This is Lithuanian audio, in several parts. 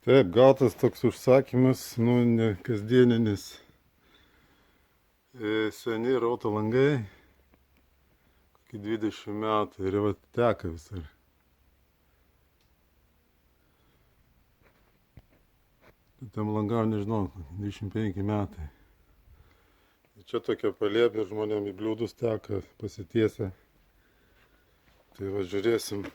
Taip, gautas toks užsakymas, ne kasdieninis. Seni rauto langai, kokį 20 metų ir va teka visur. Tam langam, nežinau, 25 metai. Čia tokia palėpė, žmonėm į bliūdus teka, pasitiesia. Tai va žiūrėsim.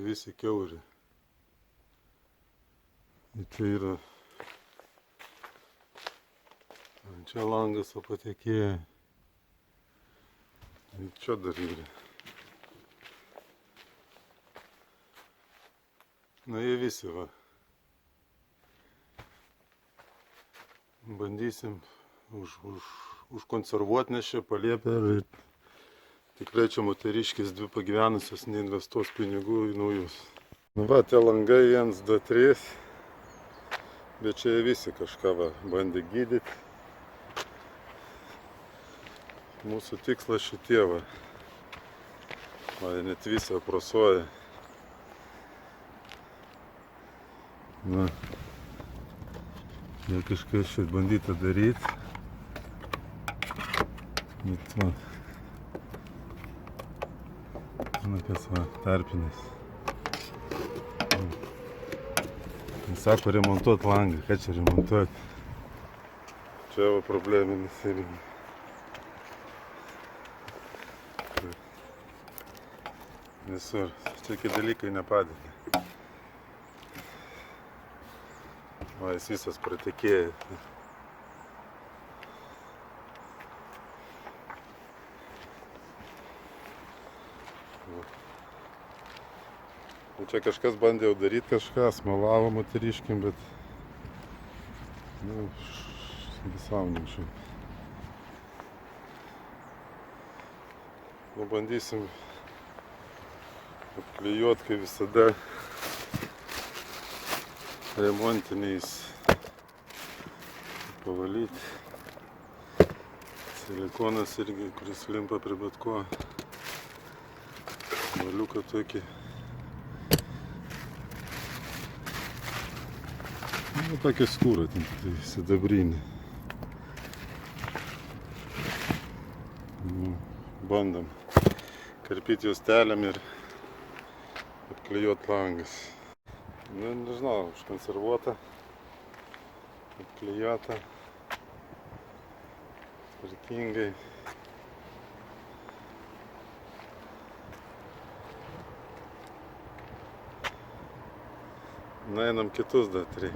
Visi kiauri. Čia yra. Čia langas apatekėja. Čia dar yra. Na jie visi va. Bandysim užkonservuoti, nes čia palėpė ir tikrai čia moteriškės dvi pagyvenusios neinvestuos pinigų į naujus. Nu va, tie langai 1, 2, 3, bet čia visi kažką va bandė gydyti. Mūsų tikslas šitie va. Va, net visi aprosuoja. Va. Jie kažkas čia bandyta daryti. Bet va. Na kas va, tarpinis. Jis sako remontuot langą, ką čia remontuot. Čia va probleminis irgi. Visur, tokie dalykai nepadeda. Va, jis visas pratekėja. Čia kažkas bandė jau daryti kažką, smalavo moteriškim, bet visam nešiau. Bandysim apklijuoti, kaip visada, remontiniais, pavalyti. Silikonas irgi, kuris limpa prie bet ko. Valiuką tokį. Tokia skūra, tai sidabrinė. Bandom karpyti juostelėm ir apklijuoti langas. Nežinau, užkonservuota, apklijuota, tvarkingai. Einam kitus dar 3.